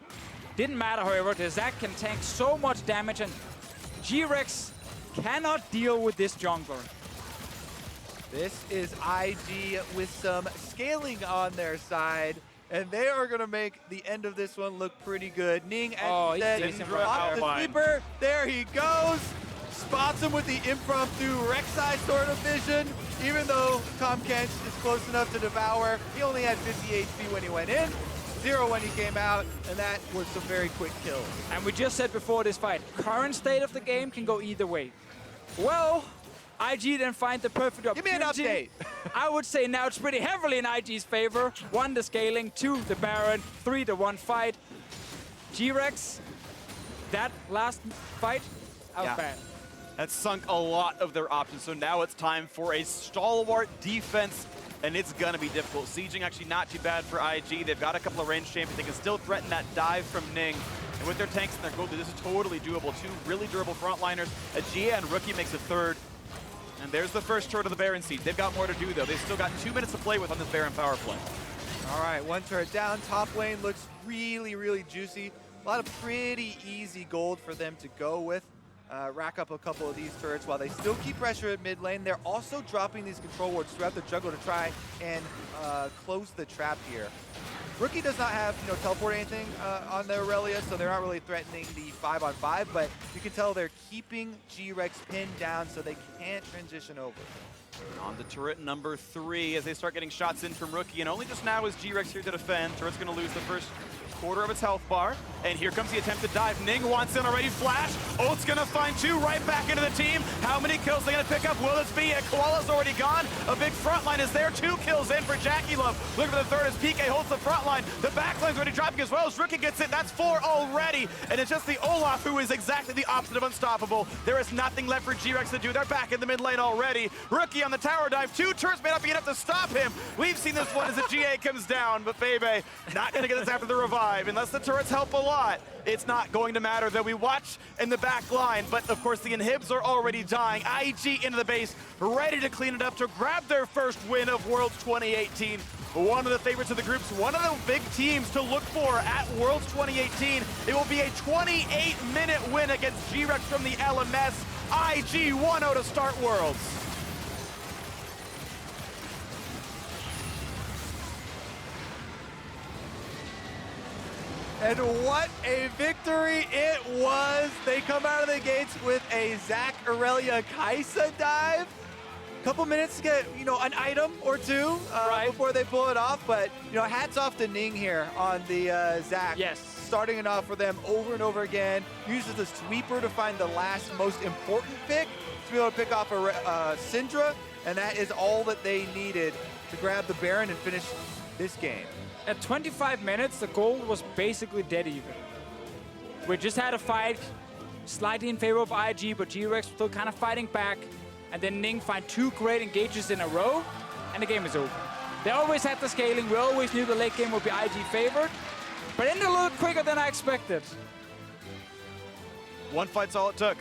Didn't matter, however. The Zac can tank so much damage, and GRX cannot deal with this jungler. This is IG with some scaling on their side, and they are going to make the end of this one look pretty good. Ning, as you said, off the sweeper. There he goes. Spots him with the impromptu Rek'Sai sort of vision. Even though Tahm Kench is close enough to devour, he only had 50 HP when he went in, 0 when he came out, and that was some very quick kills. And we just said before this fight, current state of the game can go either way. Well, IG didn't find the perfect opportunity. Give me an update. I would say now it's pretty heavily in IG's favor. 1, the scaling, 2, the Baron, 3, the one fight. GRX, that last fight, that was bad. That's sunk a lot of their options, so now it's time for a stalwart defense, and it's gonna be difficult. Sieging actually not too bad for IG. They've got a couple of range champions. They can still threaten that dive from Ning. And with their tanks and their gold, this is totally doable. 2 really durable frontliners. A GA and Rookie makes a third. And there's the first turret of the Baron siege. They've got more to do, though. They've still got 2 minutes to play with on this Baron power play. All right, 1 turret down. Top lane looks really, really juicy. A lot of pretty easy gold for them to go with. Rack up a couple of these turrets while they still keep pressure at mid lane. They're also dropping these control wards throughout the jungle to try and close the trap here. Rookie does not have, teleport or anything on their Irelia, so they're not really threatening the 5-on-5, but you can tell they're keeping GRX pinned down so they can't transition over. On to turret number 3 as they start getting shots in from Rookie, and only just now is GRX here to defend. Turret's gonna lose the first quarter of its health bar, and here comes the attempt to dive. Ning wants in already, flash. Ult's gonna find 2 right back into the team. How many kills are they gonna pick up? Will this be it? Koala's already gone. A big front line is there. 2 kills in for JackeyLove. Looking for the third as PK holds the front line. The back line's already dropping as well as Rookie gets it. That's 4 already, and it's just the Olaf who is exactly the opposite of unstoppable. There is nothing left for GRX to do. They're back in the mid lane already. Rookie on the tower dive. 2 turrets may not be enough to stop him. We've seen this one as the GA comes down, but baybay not gonna get this after the revive. Unless the turrets help a lot, it's not going to matter, though. We watch in the back line, but of course the inhibs are already dying. IG into the base, ready to clean it up to grab their first win of Worlds 2018. One of the favorites of the groups, one of the big teams to look for at Worlds 2018. It will be a 28-minute win against GRX from the LMS. IG 1-0 to start Worlds. And what a victory it was. They come out of the gates with a Zac Irelia Kaisa dive. Couple minutes to get, an item or 2 before they pull it off. But, hats off to Ning here on the Zac. Yes. Starting it off for them over and over again. Uses the sweeper to find the last most important pick to be able to pick off a Syndra. And that is all that they needed to grab the Baron and finish this game. At 25 minutes, the gold was basically dead even. We just had a fight, slightly in favor of IG, but GRX still kind of fighting back. And then Ning find 2 great engages in a row, and the game is over. They always had the scaling. We always knew the late game would be IG favored, but ended a little quicker than I expected. One fight's all it took.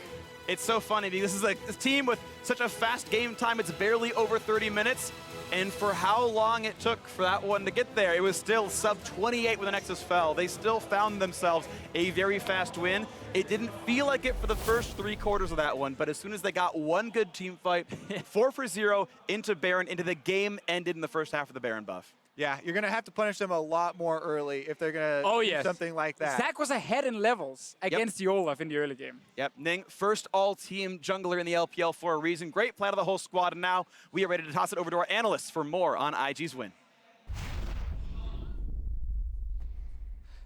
It's so funny because this is a team with such a fast game time. It's barely over 30 minutes. And for how long it took for that one to get there, it was still sub 28 when the Nexus fell. They still found themselves a very fast win. It didn't feel like it for the first 3 quarters of that one, but as soon as they got one good team fight, 4-0 into Baron, into the game ended in the first half of the Baron buff. Yeah, you're going to have to punish them a lot more early if they're going to do something like that. Zac was ahead in levels against the Olaf in the early game. Yep, Ning, first all-team jungler in the LPL for a reason. Great plan of the whole squad, and now we are ready to toss it over to our analysts for more on IG's win.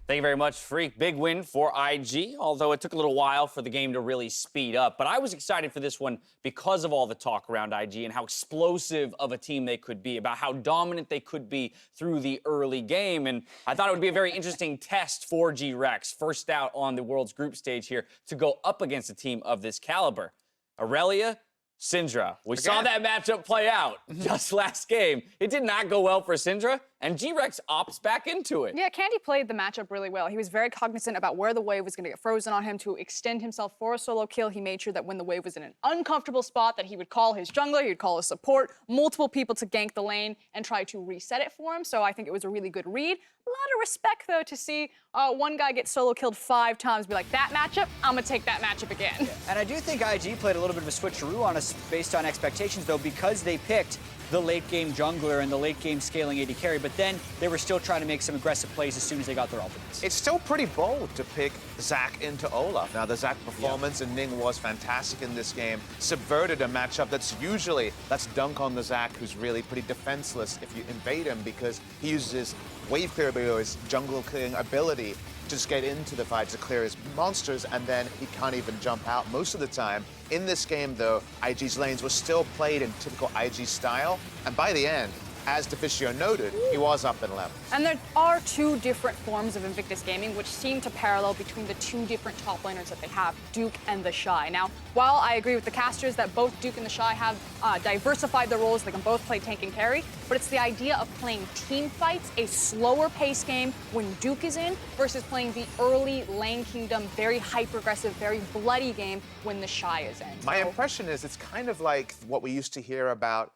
Thank you very much, Freak. Big win for IG, although it took a little while for the game to really speed up. But I was excited for this one because of all the talk around IG and how explosive of a team they could be, about how dominant they could be through the early game. And I thought it would be a very interesting test for GRX, first out on the world's group stage here, to go up against a team of this caliber. Irelia, Syndra. We saw that matchup play out just last game. It did not go well for Syndra, and GRX opts back into it. Yeah, Candy played the matchup really well. He was very cognizant about where the wave was going to get frozen on him to extend himself for a solo kill. He made sure that when the wave was in an uncomfortable spot that he would call his jungler, he would call his support, multiple people to gank the lane and try to reset it for him. So I think it was a really good read. A lot of respect, though, to see one guy get solo killed 5 times, be like, that matchup, I'm going to take that matchup again. Yeah. And I do think IG played a little bit of a switcheroo on us based on expectations, though, because they picked the late-game jungler and the late-game scaling AD carry, but then they were still trying to make some aggressive plays as soon as they got their ultimates. It's still pretty bold to pick Zac into Olaf. Now, the Zac performance and Ning was fantastic in this game, subverted a matchup that's usually, let's dunk on the Zac, who's really pretty defenseless if you invade him, because he uses his wave clear ability, his jungle clearing ability, to just get into the fight to clear his monsters, and then he can't even jump out most of the time. In this game, though, IG's lanes were still played in typical IG style, and by the end, as Deficio noted, he was up in level. And there are 2 different forms of Invictus gaming which seem to parallel between the 2 different top laners that they have, Duke and the Shy. Now, while I agree with the casters that both Duke and the Shy have diversified their roles, they can both play tank and carry, but it's the idea of playing team fights, a slower pace game when Duke is in, versus playing the early lane kingdom, very hyper-aggressive, very bloody game when the Shy is in. My impression is it's kind of like what we used to hear about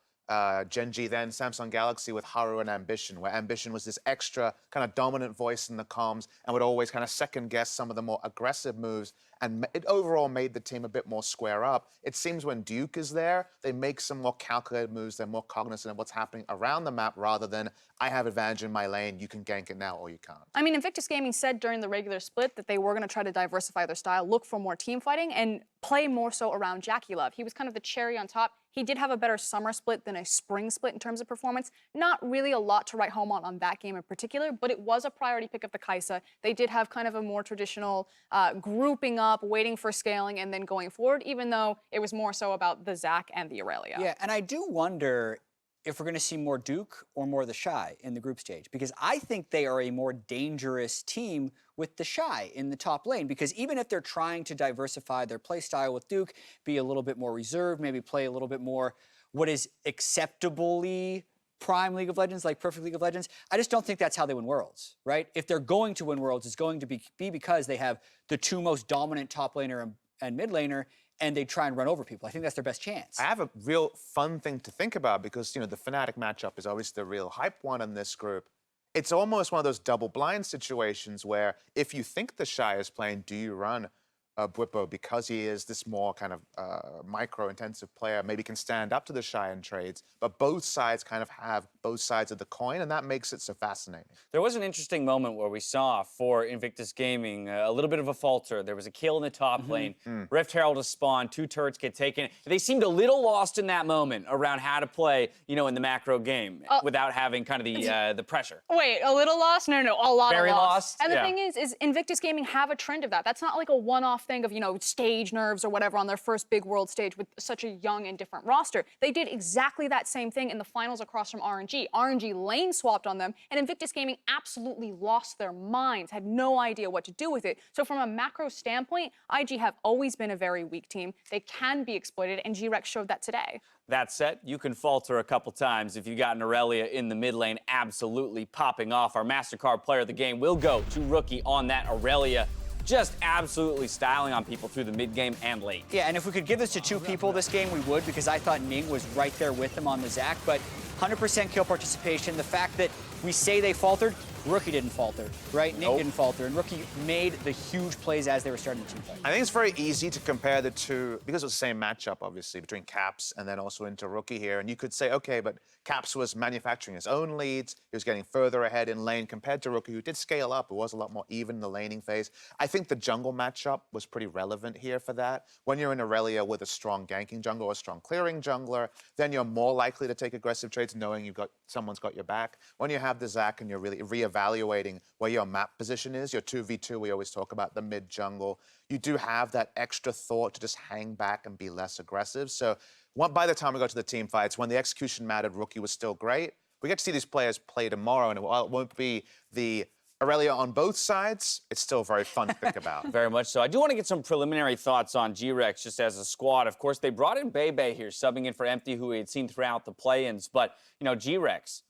Genji, then Samsung Galaxy, with Haru and Ambition, where Ambition was this extra kind of dominant voice in the comms and would always kind of second guess some of the more aggressive moves, and it overall made the team a bit more square up. It seems when Duke is there, they make some more calculated moves, they're more cognizant of what's happening around the map rather than, I have advantage in my lane, you can gank it now or you can't. I mean, Invictus Gaming said during the regular split that they were going to try to diversify their style, look for more team fighting, and play more so around JackeyLove. He was kind of the cherry on top. He did have a better summer split than a spring split in terms of performance. Not really a lot to write home on that game in particular, but it was a priority pick of the Kaisa. They did have kind of a more traditional grouping up, waiting for scaling, and then going forward, even though it was more so about the Zac and the Irelia. Yeah, and I do wonder if we're going to see more Duke or more the Shy in the group stage, because I think they are a more dangerous team with the Shy in the top lane, because even if they're trying to diversify their play style with Duke, be a little bit more reserved, maybe play a little bit more what is acceptably prime League of Legends, like perfect League of Legends, I just don't think that's how they win Worlds, right? If they're going to win Worlds, it's going to be because they have the 2 most dominant top laner and mid laner, and they try and run over people. I think that's their best chance. I have a real fun thing to think about because, you know, the Fnatic matchup is obviously the real hype one in this group. It's almost one of those double blind situations where if you think the Shy is playing, do you run Bwipo because he is this more kind of micro-intensive player, maybe can stand up to the Shy in trades, but both sides kind of have both sides of the coin, and that makes it so fascinating. There was an interesting moment where we saw for Invictus Gaming a little bit of a falter. There was a kill in the top lane. Rift Herald is spawned, 2 turrets get taken. They seemed a little lost in that moment around how to play, you know, in the macro game without having kind of the pressure. Wait, a little lost? No, a lot Very of lost. And the thing is Invictus Gaming have a trend of that. That's not like a one-off thing of, you know, stage nerves or whatever on their first big world stage with such a young and different roster. They did exactly that same thing in the finals across from RNG. RNG lane swapped on them, and Invictus Gaming absolutely lost their minds, had no idea what to do with it. So from a macro standpoint, IG have always been a very weak team. They can be exploited, and GRX showed that today. That said, you can falter a couple times if you got an Irelia in the mid lane absolutely popping off. Our MasterCard player of the game will go to Rookie on that Irelia. Just absolutely styling on people through the mid game and late. Yeah, and if we could give this to 2 people this game, we would, because I thought Ning was right there with them on the Zac, but 100% kill participation. The fact that we say they faltered, Rookie didn't falter, right? Ning didn't falter, and Rookie made the huge plays as they were starting the team fight. I think it's very easy to compare the two, because it was the same matchup, obviously, between Caps and then also into Rookie here. And you could say, okay, but Caps was manufacturing his own leads. He was getting further ahead in lane compared to Rookie, who did scale up. It was a lot more even in the laning phase. I think the jungle matchup was pretty relevant here for that. When you're in Irelia with a strong ganking jungler or a strong clearing jungler, then you're more likely to take aggressive trades knowing someone's got your back. When you have the Zac and you're really evaluating where your map position is, your 2v2, we always talk about the mid jungle, you do have that extra thought to just hang back and be less aggressive. So by the time we got to the team fights, when the execution mattered, Rookie was still great. We get to see these players play tomorrow, and while it won't be the Irelia on both sides, it's still very fun to think about. Very much so. I do want to get some preliminary thoughts on GRX just as a squad. Of course, they brought in baybay here, subbing in for Empty, who we had seen throughout the play-ins. But, you know, GRX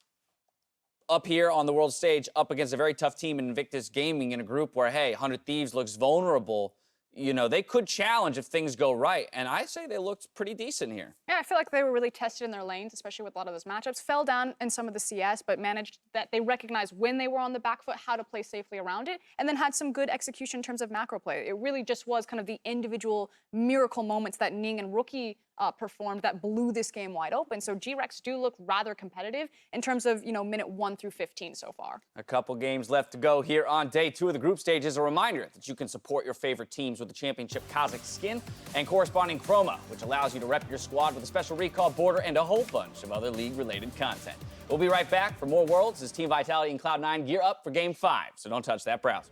up here on the world stage, up against a very tough team in Invictus Gaming in a group where, hey, 100 Thieves looks vulnerable. You know, they could challenge if things go right. And I say they looked pretty decent here. Yeah, I feel like they were really tested in their lanes, especially with a lot of those matchups. Fell down in some of the CS, but managed that they recognized when they were on the back foot, how to play safely around it, and then had some good execution in terms of macro play. It really just was kind of the individual miracle moments that Ning and Rookie performed that blew this game wide open. So GRX do look rather competitive in terms of, you know, minute 1 through 15 so far. A couple games left to go here on day 2 of the group stage. As a reminder that you can support your favorite teams with the championship Kazakh skin and corresponding chroma, which allows you to rep your squad with a special recall border and a whole bunch of other league-related content. We'll be right back for more Worlds as Team Vitality and Cloud9 gear up for Game 5, so don't touch that browser.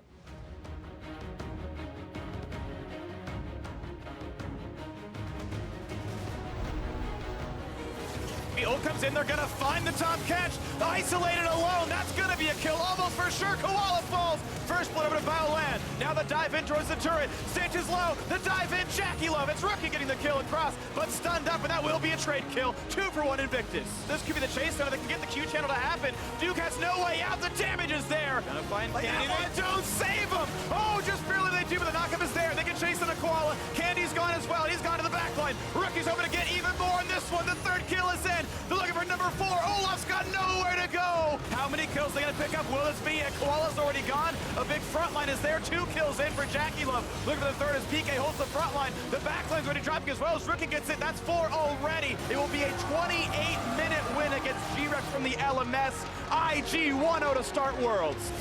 Ult comes in, they're gonna find the top catch. Isolated alone, that's gonna be a kill, almost for sure. Koala falls. First blood over to Baolan. Now the dive in towards the turret. Stench is low, the dive in, JackeyLove. It's Rookie getting the kill across, but stunned up, and that will be a trade kill. 2 for 1 Invictus. This could be the chase center that can get the Q channel to happen. Duke has no way out, the damage is there. Gonna find Candy, they don't save him. Oh, just barely they do, but the knockup is there. They can chase in a Koala. Candy's gone as well, he's gone to the back line. Rookie's hoping to get even more on this one. The 3rd kill is in. They're looking for number 4. Olaf's got nowhere to go. How many kills are they gonna pick up? Will this be it? Koala's already gone. A big front line is there. 2 kills in for JackeyLove. Looking for the 3rd as PK holds the front line. The back line's already dropping as well as Rookie gets it. That's 4 already. It will be a 28-minute win against GRX from the LMS. IG 1-0 to start Worlds.